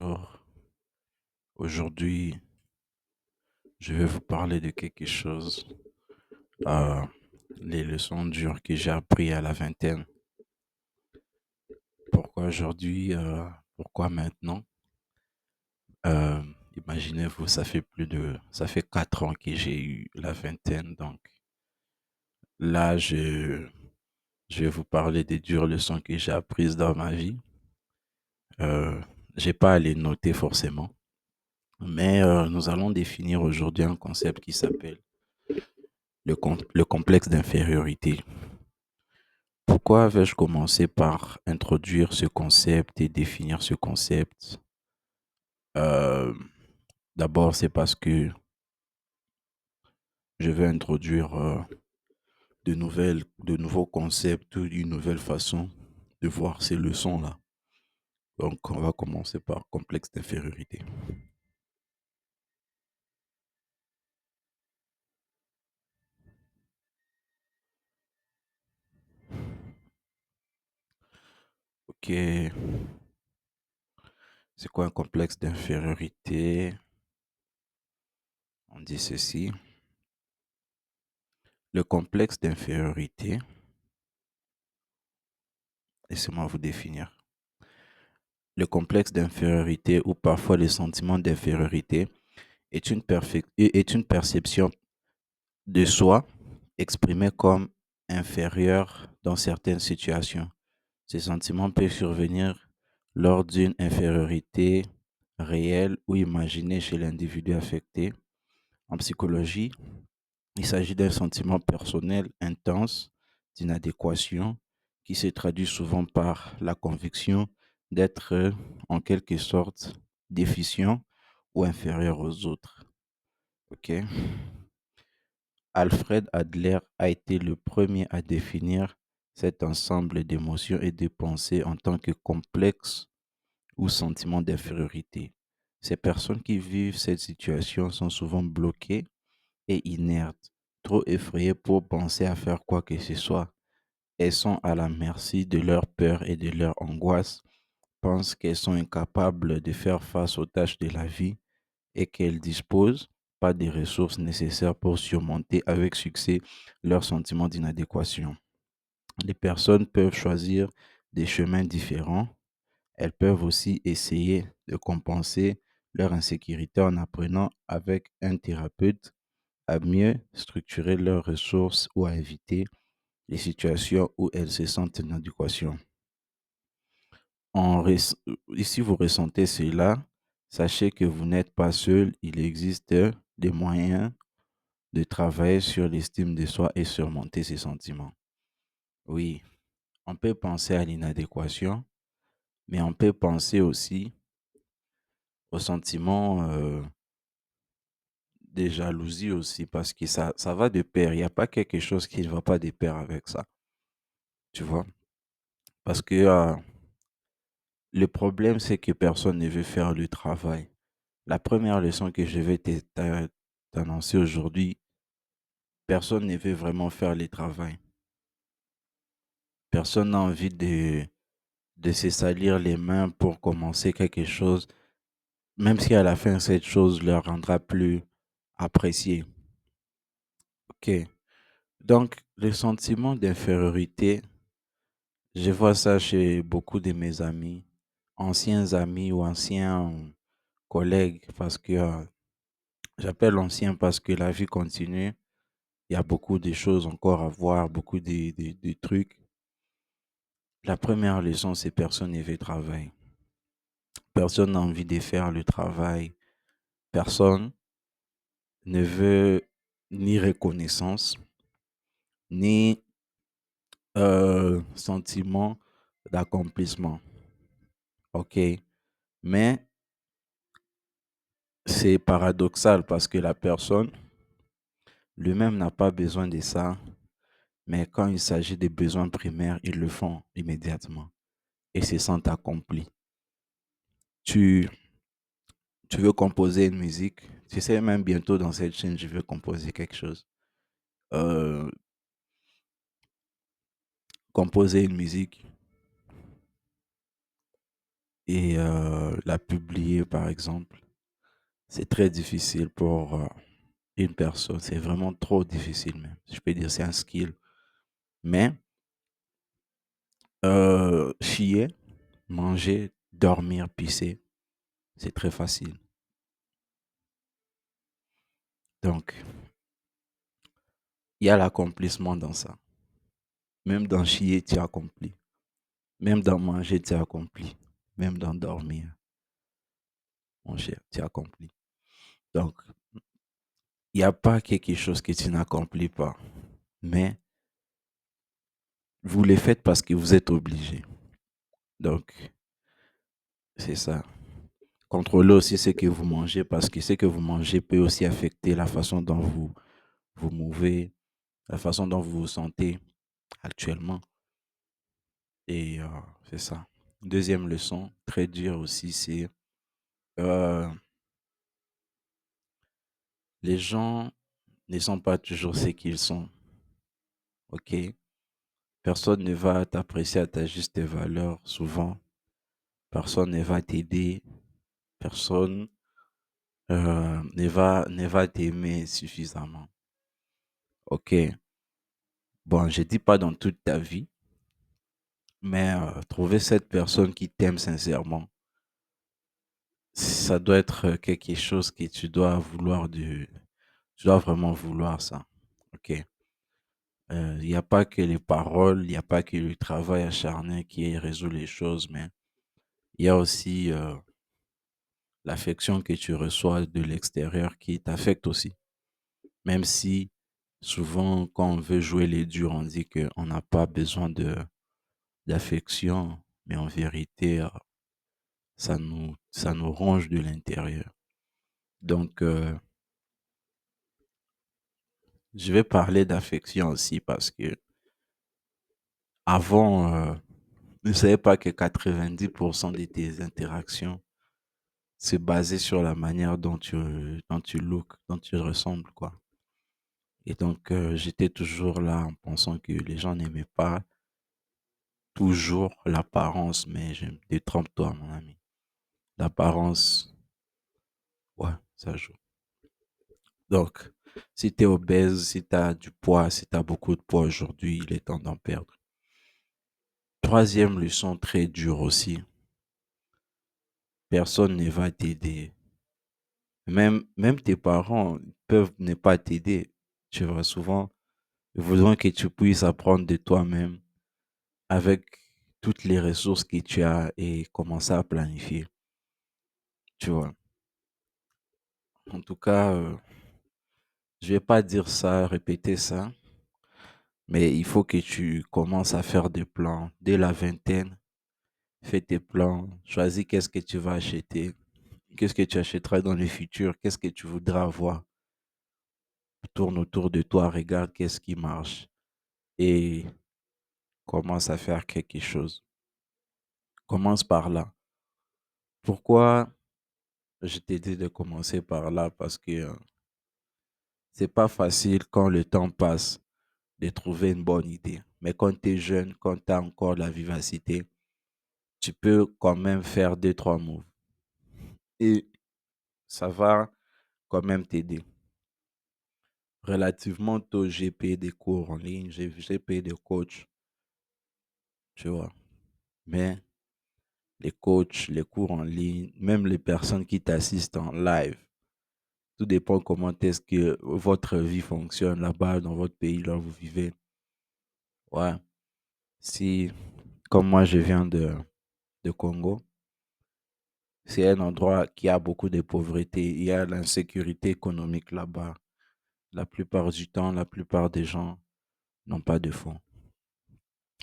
Alors, aujourd'hui, je vais vous parler de quelque chose, euh, les leçons dures que j'ai appris à la vingtaine. Pourquoi aujourd'hui, pourquoi maintenant? Euh, Imaginez-vous, ça fait 4 ans que j'ai eu la vingtaine, donc là, je vais vous parler des dures leçons que j'ai apprises dans ma vie. Euh, j'ai pas à les noter forcément, mais nous allons définir aujourd'hui un concept qui s'appelle le complexe d'infériorité. Pourquoi vais-je commencer par introduire ce concept et définir ce concept? Euh, D'abord, c'est parce que je vais introduire de nouveaux concepts ou une nouvelle façon de voir ces leçons-là. Donc, on va commencer par complexe d'infériorité. Ok, c'est quoi un complexe d'infériorité? On dit ceci. Le complexe d'infériorité, laissez-moi vous définir. Le complexe d'infériorité ou parfois le sentiment d'infériorité est une perception de soi exprimée comme inférieure dans certaines situations. Ces sentiments peuvent survenir lors d'une infériorité réelle ou imaginée chez l'individu affecté. En psychologie, il s'agit d'un sentiment personnel intense d'inadéquation qui se traduit souvent par la conviction d'être en quelque sorte déficient ou inférieur aux autres. Ok. Alfred Adler a été le premier à définir cet ensemble d'émotions et de pensées en tant que complexe ou sentiment d'infériorité. Ces personnes qui vivent cette situation sont souvent bloquées et inertes, trop effrayées pour penser à faire quoi que ce soit. Elles sont à la merci de leur peur et de leur angoisse, pensent qu'elles sont incapables de faire face aux tâches de la vie et qu'elles disposent pas des ressources nécessaires pour surmonter avec succès leur sentiment d'inadéquation. Les personnes peuvent choisir des chemins différents. Elles peuvent aussi essayer de compenser leur insécurité en apprenant avec un thérapeute à mieux structurer leurs ressources ou à éviter les situations où elles se sentent en adéquation. Si vous ressentez cela, sachez que vous n'êtes pas seul. Il existe des moyens de travailler sur l'estime de soi et surmonter ses sentiments. Oui, on peut penser à l'inadéquation, mais on peut penser aussi au sentiment de jalousie aussi, parce que ça va de pair. Il n'y a pas quelque chose qui ne va pas de pair avec ça, tu vois. Parce que le problème, c'est que personne ne veut faire le travail. La première leçon que je vais t'annoncer aujourd'hui, personne ne veut vraiment faire le travail. Personne n'a envie de se salir les mains pour commencer quelque chose, même si à la fin, cette chose leur rendra plus appréciée. OK. Donc, le sentiment d'infériorité, je vois ça chez beaucoup de mes amis ou anciens collègues, parce que j'appelle anciens parce que la vie continue. Il y a beaucoup de choses encore à voir, beaucoup de trucs. La première leçon, c'est personne ne veut travailler. Personne n'a envie de faire le travail. Personne ne veut ni reconnaissance, ni sentiment d'accomplissement. OK. Mais c'est paradoxal parce que la personne lui-même n'a pas besoin de ça. Mais quand il s'agit des besoins primaires, ils le font immédiatement et se sentent accomplis. Tu, tu veux composer une musique, tu sais, même bientôt dans cette chaîne, je veux composer quelque chose. Euh, Composer une musique, et la publier, par exemple. C'est très difficile pour une personne. C'est vraiment trop difficile même. Je peux dire c'est un skill. Mais chier, manger, dormir, pisser, c'est très facile. Donc, il y a l'accomplissement dans ça. Même dans chier, tu accomplis. Même dans manger, tu accomplis. Même dans dormir, mon cher, tu accomplis. Donc, il n'y a pas quelque chose que tu n'accomplis pas. Mais vous les faites parce que vous êtes obligé. Donc, c'est ça. Contrôlez aussi ce que vous mangez parce que ce que vous mangez peut aussi affecter la façon dont vous vous mouvez, la façon dont vous vous sentez actuellement. Et c'est ça. Deuxième leçon, très dure aussi, c'est euh, les gens ne sont pas toujours ce qu'ils sont. OK? Personne ne va t'apprécier à ta juste valeur souvent. Personne ne va t'aider. Personne ne va t'aimer suffisamment. OK? Bon, je dis pas dans toute ta vie, mais trouver cette personne qui t'aime sincèrement, ça doit être quelque chose que tu dois vouloir tu dois vraiment vouloir ça. OK? Il n'y a pas que les paroles, il n'y a pas que le travail acharné qui résout les choses, mais il y a aussi l'affection que tu reçois de l'extérieur qui t'affecte aussi. Même si souvent, quand on veut jouer les durs, on dit qu'on n'a pas besoin d'affection, mais en vérité, ça nous ronge de l'intérieur. Donc, je vais parler d'affection aussi parce que avant, je ne savais pas que 90% de tes interactions se basaient sur la manière dont tu look, dont tu ressembles, quoi. Et donc, j'étais toujours là en pensant que les gens n'aimaient pas toujours l'apparence, mais détrompe-toi, mon ami. L'apparence, ouais, ça joue. Donc, si tu es obèse, si tu as du poids, si tu as beaucoup de poids aujourd'hui, il est temps d'en perdre. Troisième leçon très dure aussi, personne ne va t'aider. Même tes parents peuvent ne pas t'aider. Tu vois, souvent, ils voudront que tu puisses apprendre de toi-même avec toutes les ressources que tu as et commencer à planifier. Tu vois. En tout cas, je vais pas dire ça, répéter ça, mais il faut que tu commences à faire des plans dès la vingtaine. Fais tes plans, choisis qu'est-ce que tu vas acheter, qu'est-ce que tu achèteras dans le futur, qu'est-ce que tu voudras avoir. Tourne autour de toi, regarde qu'est-ce qui marche et commence à faire quelque chose. Commence par là. Pourquoi je t'ai dit de commencer par là? Parce que c'est pas facile quand le temps passe de trouver une bonne idée. Mais quand tu es jeune, quand tu as encore la vivacité, tu peux quand même faire deux, trois moves. Et ça va quand même t'aider. Relativement tôt, j'ai payé des cours en ligne, j'ai payé des coachs, tu vois. Mais les coachs, les cours en ligne, même les personnes qui t'assistent en live, tout dépend comment est-ce que votre vie fonctionne là-bas, dans votre pays, là où vous vivez. Ouais. Si, comme moi, je viens de Congo, c'est un endroit qui a beaucoup de pauvreté. Il y a l'insécurité économique là-bas. La plupart du temps, la plupart des gens n'ont pas de fonds.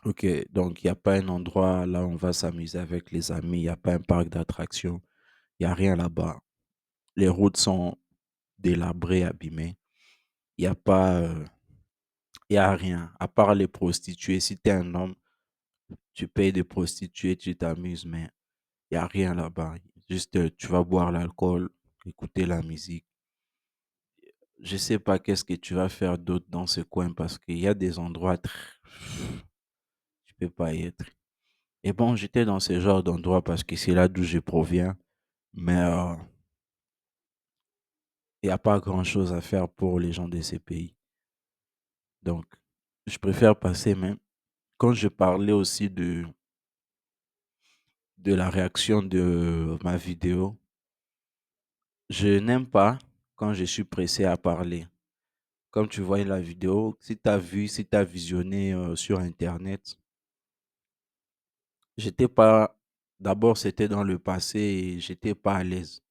Ok, donc il n'y a pas un endroit là où on va s'amuser avec les amis, il n'y a pas un parc d'attractions, il n'y a rien là-bas. Les routes sont délabrées, abîmées. Il n'y a pas, il y a rien. À part les prostituées, si tu es un homme, tu payes des prostituées, tu t'amuses, mais il n'y a rien là-bas. Juste, tu vas boire l'alcool, écouter la musique. Je sais pas qu'est-ce que tu vas faire d'autre dans ce coin parce qu'il y a des endroits tu peux pas y être. Et bon, j'étais dans ce genre d'endroit parce que c'est là d'où je proviens, mais il n'y a pas grand-chose à faire pour les gens de ces pays. Donc, je préfère passer, mais quand je parlais aussi de la réaction de ma vidéo, je n'aime pas quand je suis pressé à parler. Comme tu vois la vidéo, si tu as vu, si tu as visionné sur Internet, j'étais pas, d'abord c'était dans le passé et j'étais pas à l'aise.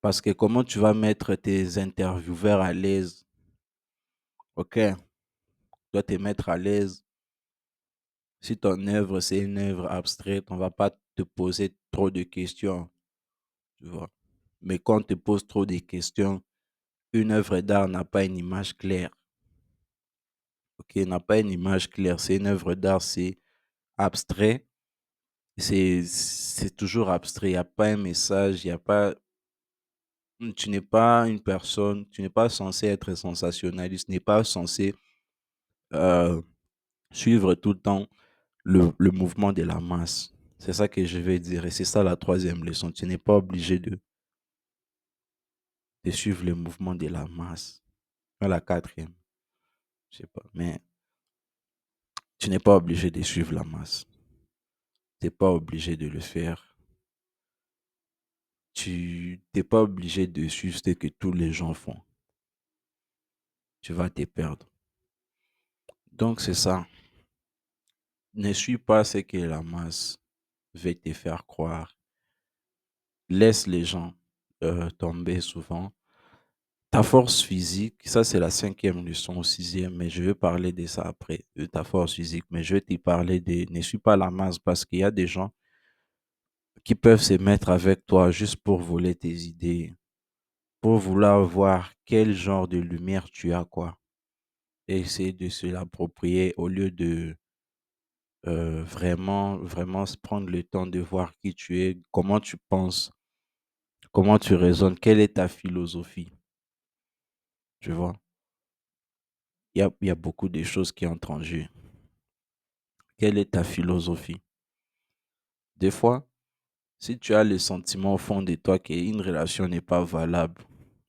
Parce que comment tu vas mettre tes intervieweurs à l'aise? Ok, tu dois te mettre à l'aise. Si ton œuvre, c'est une œuvre abstraite, on va pas te poser trop de questions, tu vois. Mais quand on te pose trop de questions, une œuvre d'art n'a pas une image claire. Ok, n'a pas une image claire. C'est une œuvre d'art, c'est abstrait. C'est toujours abstrait. Il n'y a pas un message, il y a pas. Tu n'es pas une personne, tu n'es pas censé être sensationnaliste, tu n'es pas censé euh, suivre tout le temps le mouvement de la masse. C'est ça que je vais dire. Et c'est ça la troisième leçon. Tu n'es pas obligé de suivre le mouvement de la masse. Pas la quatrième, je sais pas. Mais tu n'es pas obligé de suivre la masse. Tu n'es pas obligé de le faire. Tu n'es pas obligé de suivre ce que tous les gens font. Tu vas te perdre. Donc c'est ça. Ne suis pas ce que la masse veut te faire croire. Laisse les gens tomber souvent. Ta force physique, ça c'est la cinquième leçon, au sixième, mais je vais parler de ça après, de ta force physique, mais je vais te parler de ne suis pas la masse parce qu'il y a des gens qui peuvent se mettre avec toi juste pour voler tes idées, pour vouloir voir quel genre de lumière tu as, quoi, et essayer de se l'approprier au lieu de vraiment se prendre le temps de voir qui tu es, comment tu penses, comment tu raisonnes, quelle est ta philosophie, tu vois. Il y a beaucoup de choses qui entrent en jeu. Quelle est ta philosophie? Des fois, si tu as le sentiment au fond de toi qu'une relation n'est pas valable,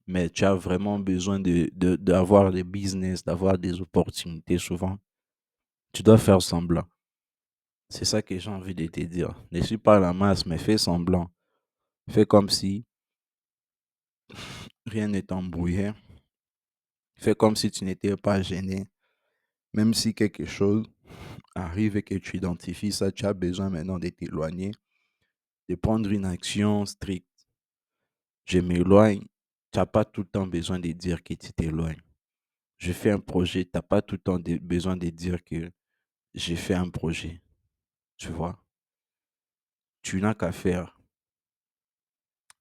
mais tu as vraiment besoin d'avoir des business, d'avoir des opportunités souvent, tu dois faire semblant. C'est ça que j'ai envie de te dire. Ne suis pas la masse, mais fais semblant. Fais comme si rien ne t'embrouillait. Fais comme si tu n'étais pas gêné. Même si quelque chose arrive et que tu identifies ça, tu as besoin maintenant de t'éloigner, de prendre une action stricte. Je m'éloigne. Tu n'as pas tout le temps besoin de dire que tu t'éloignes. Je fais un projet. Tu n'as pas tout le temps besoin de dire que j'ai fait un projet. Tu vois? Tu n'as qu'à faire.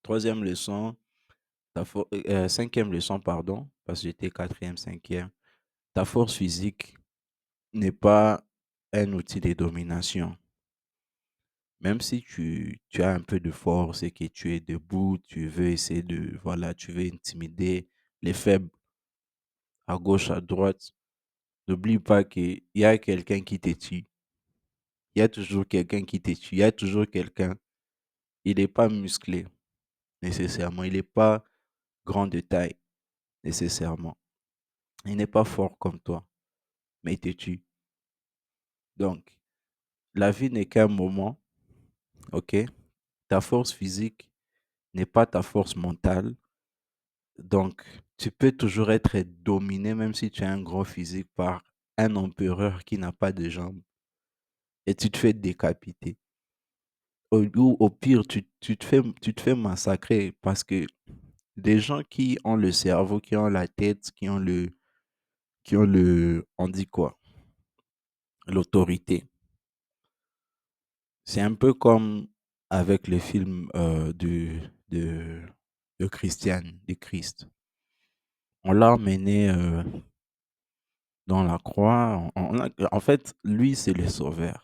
Troisième leçon, cinquième leçon, pardon, parce que j'étais quatrième, cinquième. Ta force physique n'est pas un outil de domination. Même si tu as un peu de force et que tu es debout, tu veux essayer de, voilà, tu veux intimider les faibles à gauche, à droite, n'oublie pas qu'il y a quelqu'un qui te tue. Il y a toujours quelqu'un qui te tue. Il y a toujours quelqu'un. Il n'est pas musclé nécessairement. Il n'est pas grand de taille nécessairement. Il n'est pas fort comme toi, mais il te tue. Donc, la vie n'est qu'un moment, ok? Ta force physique n'est pas ta force mentale. Donc, tu peux toujours être dominé, même si tu as un gros physique, par un empereur qui n'a pas de jambes et tu te fais décapiter. Ou au pire, tu te fais massacrer parce que des gens qui ont le cerveau, qui ont la tête, on dit quoi? L'autorité. C'est un peu comme avec le film de Christiane, de Christ. On l'a emmené dans la croix. En fait, lui, c'est le sauveur.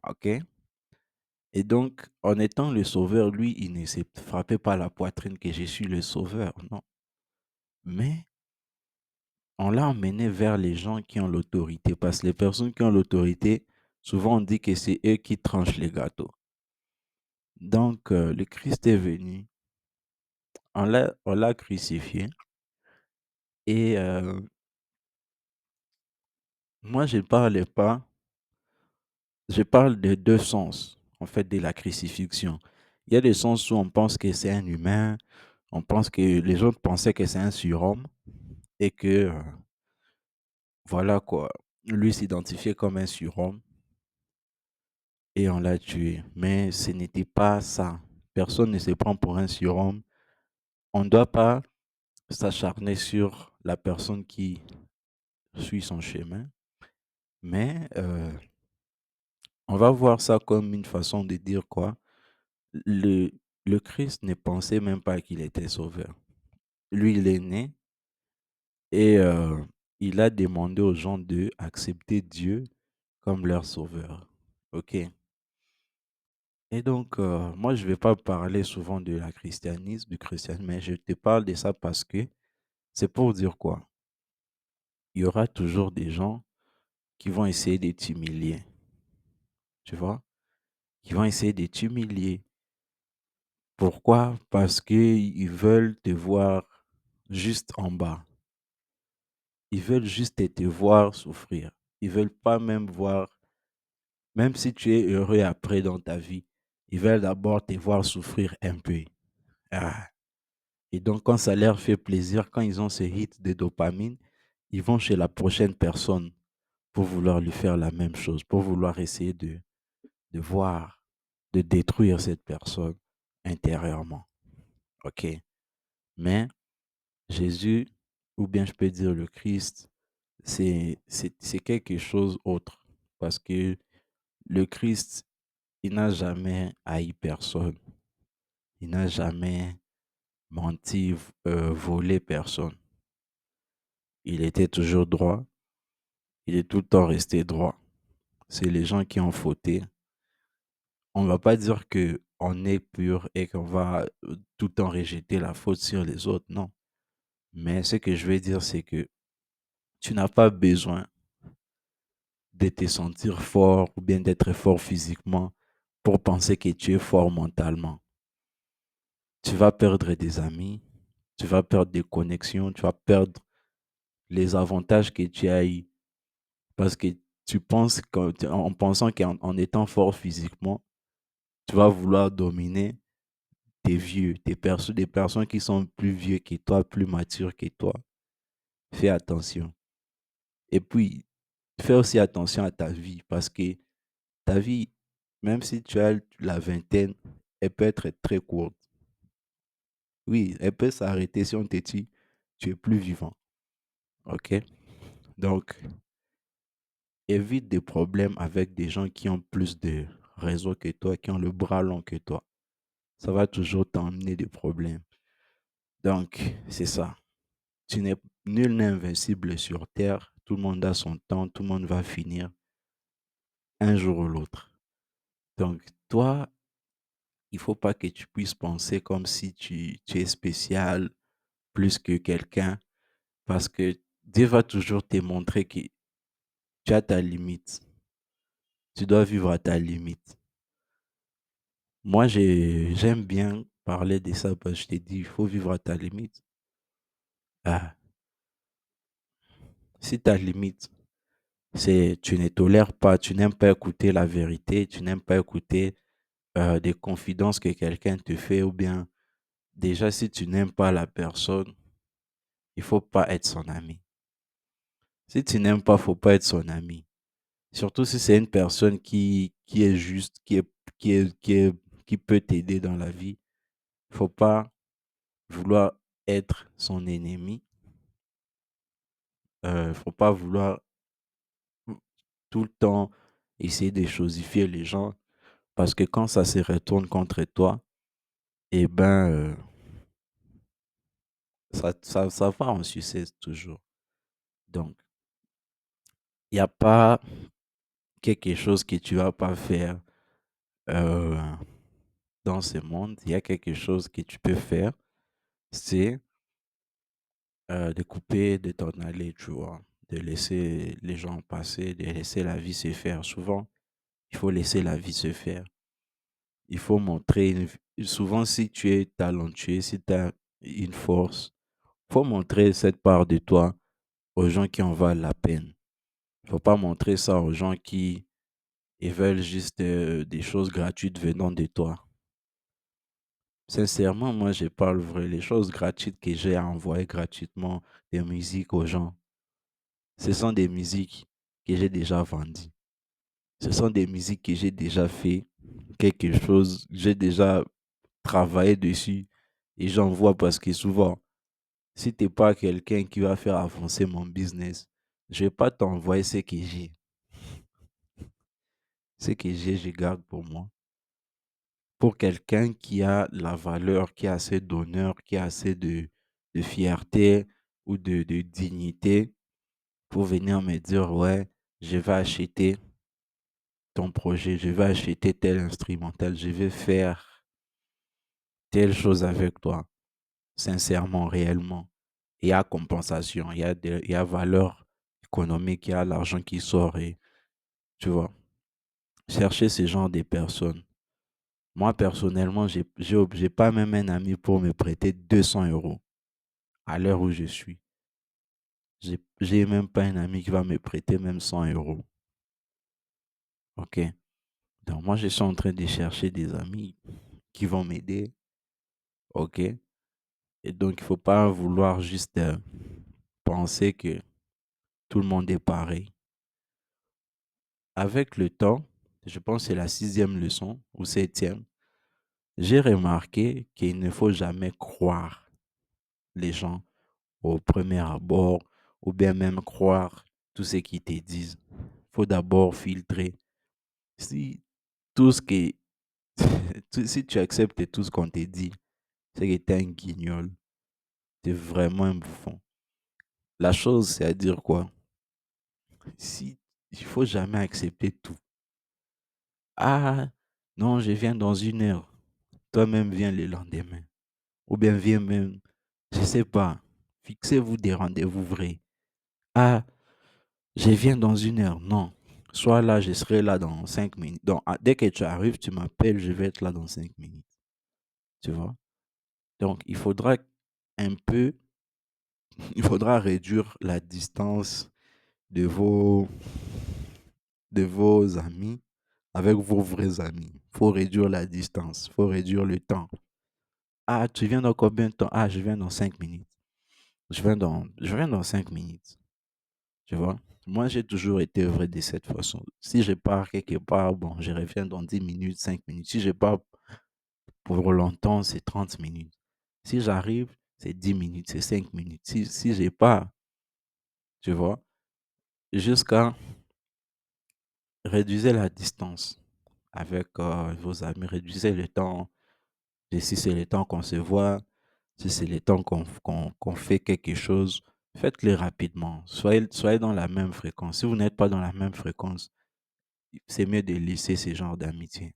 OK? Et donc, en étant le sauveur, lui, il ne s'est frappé par la poitrine que je suis le sauveur. Non. Mais on l'a emmené vers les gens qui ont l'autorité. Parce que les personnes qui ont l'autorité Souvent, on dit que c'est eux qui tranchent les gâteaux. Donc, le Christ est venu, on l'a crucifié et moi, je parle de 2 sens, en fait, de la crucifixion. Il y a des sens où on pense que c'est un humain, on pense que les autres pensaient que c'est un surhomme et que, voilà quoi, lui s'identifiait comme un surhomme et on l'a tué. Mais ce n'était pas ça. Personne ne se prend pour un surhomme. On ne doit pas s'acharner sur la personne qui suit son chemin, mais on va voir ça comme une façon de dire quoi? Le le Christ ne pensait même pas qu'il était sauveur. Lui, il est né et il a demandé aux gens d'accepter Dieu comme leur sauveur. OK? Et donc, moi, je vais pas parler souvent de la christianisme, du christianisme, mais je te parle de ça parce que c'est pour dire quoi? Il y aura toujours des gens qui vont essayer de t'humilier, tu vois? Qui vont essayer de t'humilier. Pourquoi? Parce qu'ils veulent te voir juste en bas. Ils veulent juste te voir souffrir. Ils veulent pas même voir, même si tu es heureux après dans ta vie, ils veulent d'abord te voir souffrir un peu. Ah. Et donc, quand ça leur fait plaisir, quand ils ont ce hit de dopamine, ils vont chez la prochaine personne pour vouloir lui faire la même chose, pour vouloir essayer de voir, de détruire cette personne intérieurement. OK? Mais Jésus, ou bien je peux dire le Christ, c'est quelque chose autre. Parce que le Christ, il n'a jamais haï personne. Il n'a jamais menti, volé personne. Il était toujours droit. Il est tout le temps resté droit. C'est les gens qui ont fauté. On ne va pas dire que on est pur et qu'on va tout le temps rejeter la faute sur les autres. Non. Mais ce que je veux dire, c'est que tu n'as pas besoin de te sentir fort ou bien d'être fort physiquement pour penser que tu es fort mentalement. Tu vas perdre des amis, tu vas perdre des connexions, tu vas perdre les avantages que tu as eus parce que tu penses en pensant qu'en étant fort physiquement, tu vas vouloir dominer tes vieux, des personnes qui sont plus vieux que toi, plus matures que toi. Fais attention. Et puis, fais aussi attention à ta vie parce que ta vie, même si tu as la vingtaine, elle peut être très courte. Oui, elle peut s'arrêter si on te dit, tu es plus vivant. OK? Donc, évite des problèmes avec des gens qui ont plus de réseau que toi, qui ont le bras long que toi. Ça va toujours t'emmener des problèmes. Donc, c'est ça. Nul n'est invincible sur terre. Tout le monde a son temps. Tout le monde va finir un jour ou l'autre. Donc, toi, il faut pas que tu puisses penser comme si tu es spécial plus que quelqu'un parce que Dieu va toujours te montrer que tu as ta limite. Tu dois vivre à ta limite. Moi, j'aime bien parler de ça parce que je t'ai dit, il faut vivre à ta limite. Ah, si ta limite, c'est tu ne tolères pas, tu n'aimes pas écouter la vérité, tu n'aimes pas écouter des confidences que quelqu'un te fait ou bien déjà si tu n'aimes pas la personne, il faut pas être son ami. Si tu n'aimes pas, faut pas être son ami. Surtout si c'est une personne qui est juste, qui peut t'aider dans la vie. Faut pas vouloir être son ennemi. Faut pas vouloir tout le temps essayer de chosifier les gens parce que quand ça se retourne contre toi, eh ben, ça va en sucette toujours. Donc, il n'y a pas quelque chose que tu vas pas faire euh, dans ce monde. Il y a quelque chose que tu peux faire, c'est de couper de t'en aller, tu vois, de laisser les gens passer, de laisser la vie se faire. Souvent, Il faut laisser la vie se faire. Il faut montrer souvent si tu es talentueux, si tu as une force, il faut montrer cette part de toi aux gens qui en valent la peine. Il faut pas montrer ça aux gens qui ils veulent juste des choses gratuites venant de toi. Sincèrement, moi, je parle vrai. Les choses gratuites que j'ai à envoyer gratuitement des musiques aux gens, ce sont des musiques que j'ai déjà vendues. Ce sont des musiques que j'ai déjà fait quelque chose, j'ai déjà travaillé dessus et j'envoie parce que souvent, si tu n'es pas quelqu'un qui va faire avancer mon business, je ne vais pas t'envoyer ce que j'ai. Ce que j'ai, je garde pour moi. Pour quelqu'un qui a la valeur, qui a assez d'honneur, qui a assez de fierté ou de dignité pour venir me dire, ouais, je vais acheter ton projet, je vais acheter tel instrumental, je vais faire telle chose avec toi, sincèrement, réellement. Il y a compensation, il y a valeur économique, il y a l'argent qui sort et tu vois, chercher ce genre de personnes. Moi, personnellement, j'ai pas même un ami pour me prêter 200 € à l'heure où je suis. J'ai même pas un ami qui va me prêter même 100 €. OK? Donc, moi, je suis en train de chercher des amis qui vont m'aider. OK? Et donc, il faut pas vouloir juste penser que tout le monde est pareil. Avec le temps, je pense que c'est la sixième leçon ou septième, j'ai remarqué qu'il ne faut jamais croire les gens au premier abord ou bien même croire tout ce qu'ils te disent. Il faut d'abord filtrer. Si tout ce que si tu acceptes tout ce qu'on te dit, c'est que tu es un guignol. Tu es vraiment un bouffon. La chose, c'est à dire quoi? Si, il faut jamais accepter tout. Ah, non, je viens dans 1 heure. Toi-même, viens le lendemain. Ou bien viens même, je sais pas, fixez-vous des rendez-vous vrais. Ah, je viens dans 1 heure. Non. Sois là, je serai là dans 5 minutes. Donc, dès que tu arrives, tu m'appelles, je vais être là dans 5 minutes. Tu vois? Donc, il faudra un peu, il faudra réduire la distance de vos amis avec vos vrais amis. Il faut réduire la distance, il faut réduire le temps. Ah, tu viens dans combien de temps? Ah, je viens dans 5 minutes. Je viens dans 5 minutes. Tu vois? Moi, j'ai toujours été vrai de cette façon. Si je pars quelque part, bon, je reviens dans 10 minutes, 5 minutes. Si je pars pour longtemps, c'est 30 minutes. Si j'arrive, c'est 10 minutes, c'est 5 minutes. Si je pars, tu vois, jusqu'à réduire la distance avec vos amis, réduisez le temps. Et si c'est le temps qu'on se voit, si c'est le temps qu'on fait quelque chose, faites-le rapidement. Soyez dans la même fréquence. Si vous n'êtes pas dans la même fréquence, c'est mieux de laisser ce genre d'amitié.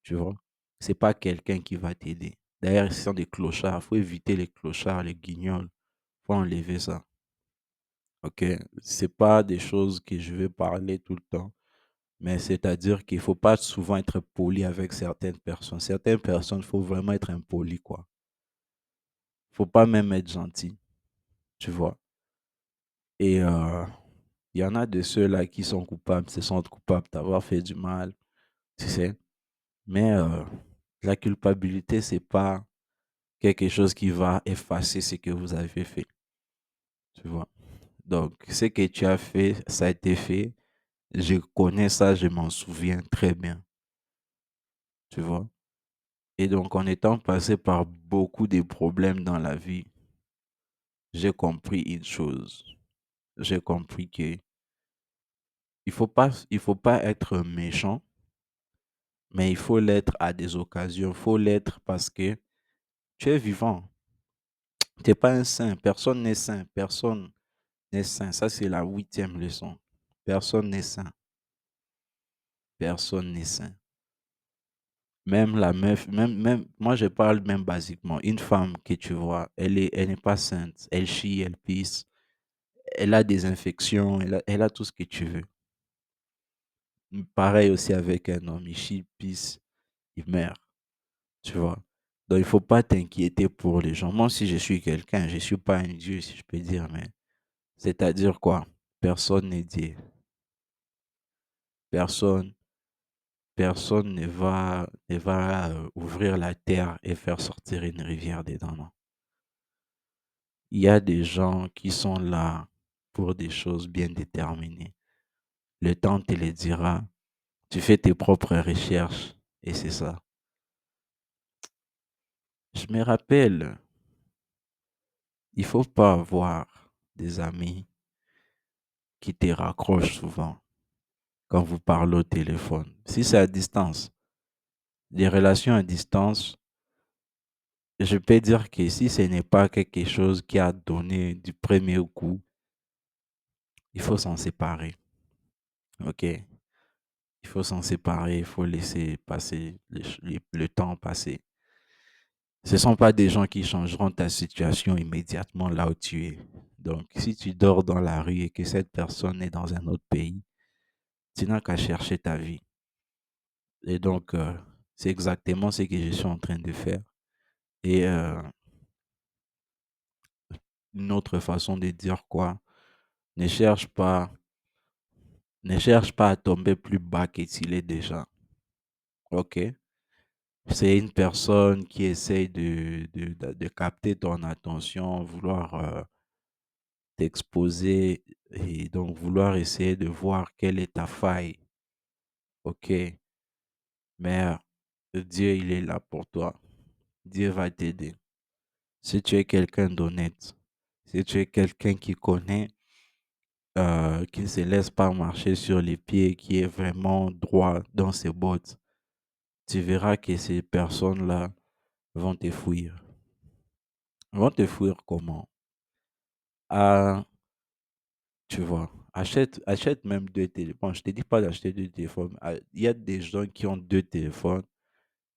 Tu vois? C'est pas quelqu'un qui va t'aider. D'ailleurs, ce sont des clochards. Il faut éviter les clochards, les guignols. Faut enlever ça. OK? C'est pas des choses que je vais parler tout le temps. Mais c'est-à-dire qu'il faut pas souvent être poli avec certaines personnes. Certaines personnes, il faut vraiment être impoli, quoi. Faut pas même être gentil, tu vois? Et il y en a de ceux-là qui sont coupables, se sentent coupables d'avoir fait du mal, tu sais? Mais la culpabilité, c'est pas quelque chose qui va effacer ce que vous avez fait, tu vois? Donc, ce que tu as fait, ça a été fait. Je connais ça, je m'en souviens très bien, tu vois? Et donc, en étant passé par beaucoup de problèmes dans la vie, j'ai compris une chose. J'ai compris que il faut pas être méchant, mais il faut l'être à des occasions. Il faut l'être parce que tu es vivant. Tu n'es pas un saint. Personne n'est saint. Personne n'est saint. Ça, c'est la huitième leçon. Personne n'est saint. Personne n'est saint. Même la meuf, moi je parle même basiquement. Une femme que tu vois, elle n'est pas sainte. Elle chie, elle pisse, elle a des infections, elle a tout ce que tu veux. Pareil aussi avec un homme, il chie, pisse, il meurt, tu vois. Donc, il faut pas t'inquiéter pour les gens. Moi, si je suis quelqu'un, je suis pas un dieu, si je peux dire, mais c'est-à-dire quoi? Personne n'est Dieu. Personne, personne ne va ouvrir la terre et faire sortir une rivière dedans, non. Il y a des gens qui sont là pour des choses bien déterminées. Le temps te le dira. Tu fais tes propres recherches et c'est ça. Je me rappelle, il faut pas avoir des amis qui te raccrochent souvent quand vous parlez au téléphone. Si c'est à distance, des relations à distance, je peux dire que si ce n'est pas quelque chose qui a donné du premier coup, il faut s'en séparer. OK? Il faut s'en séparer, il faut laisser passer le temps passer. Ce ne sont pas des gens qui changeront ta situation immédiatement là où tu es. Donc, si tu dors dans la rue et que cette personne est dans un autre pays, tu n'as qu'à chercher ta vie. Et donc, c'est exactement ce que je suis en train de faire. Et une autre façon de dire quoi, ne cherche pas, ne cherche pas à tomber plus bas que tu l'es déjà. OK? C'est une personne qui essaye de capter ton attention, vouloir t'exposer et donc vouloir essayer de voir quelle est ta faille. OK? Mais Dieu, il est là pour toi. Dieu va t'aider. Si tu es quelqu'un d'honnête, si tu es quelqu'un qui connaît, qui ne se laisse pas marcher sur les pieds, qui est vraiment droit dans ses bottes, tu verras que ces personnes-là vont te fuir. Vont te fuir comment? Ah, tu vois, achète même deux téléphones. Bon, je te dis pas d'acheter deux téléphones. Ah, il y a des gens qui ont deux téléphones.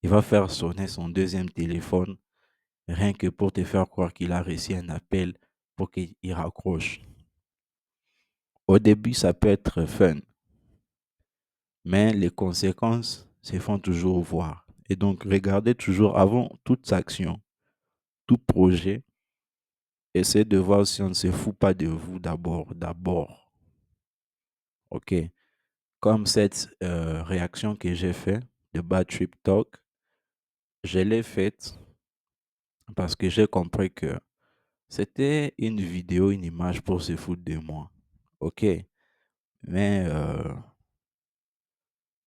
Il va faire sonner son deuxième téléphone rien que pour te faire croire qu'il a reçu un appel pour qu'il raccroche. Au début, ça peut être fun, mais les conséquences se font toujours voir. Et donc, regardez toujours avant toute action, tout projet, essayez de voir si on ne se fout pas de vous d'abord. D'abord, OK? Comme cette réaction que j'ai faite de Bad Trip Talk, je l'ai faite parce que j'ai compris que c'était une vidéo, une image pour se foutre de moi. OK? Mais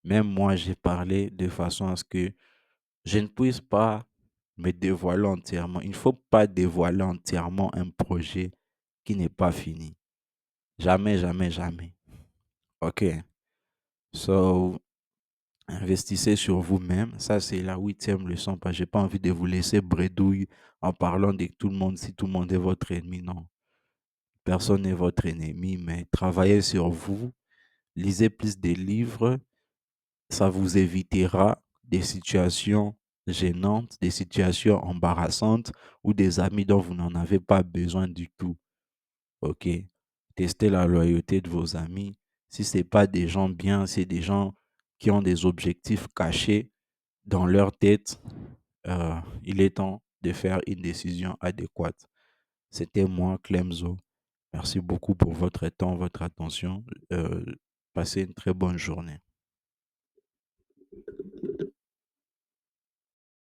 même moi, j'ai parlé de façon à ce que je ne puisse pas me dévoiler entièrement. Il ne faut pas dévoiler entièrement un projet qui n'est pas fini. Jamais, jamais, jamais. OK. So, investissez sur vous-même. Ça, c'est la huitième leçon. Parce que je n'ai pas envie de vous laisser bredouille en parlant de tout le monde si tout le monde est votre ennemi. Non. Personne n'est votre ennemi, mais travaillez sur vous. Lisez plus de livres. Ça vous évitera des situations gênantes, des situations embarrassantes ou des amis dont vous n'en avez pas besoin du tout. OK? Testez la loyauté de vos amis. Si ce n'est pas des gens bien, c'est des gens qui ont des objectifs cachés dans leur tête, il est temps de faire une décision adéquate. C'était moi, Clemzo. Merci beaucoup pour votre temps, votre attention. Passez une très bonne journée.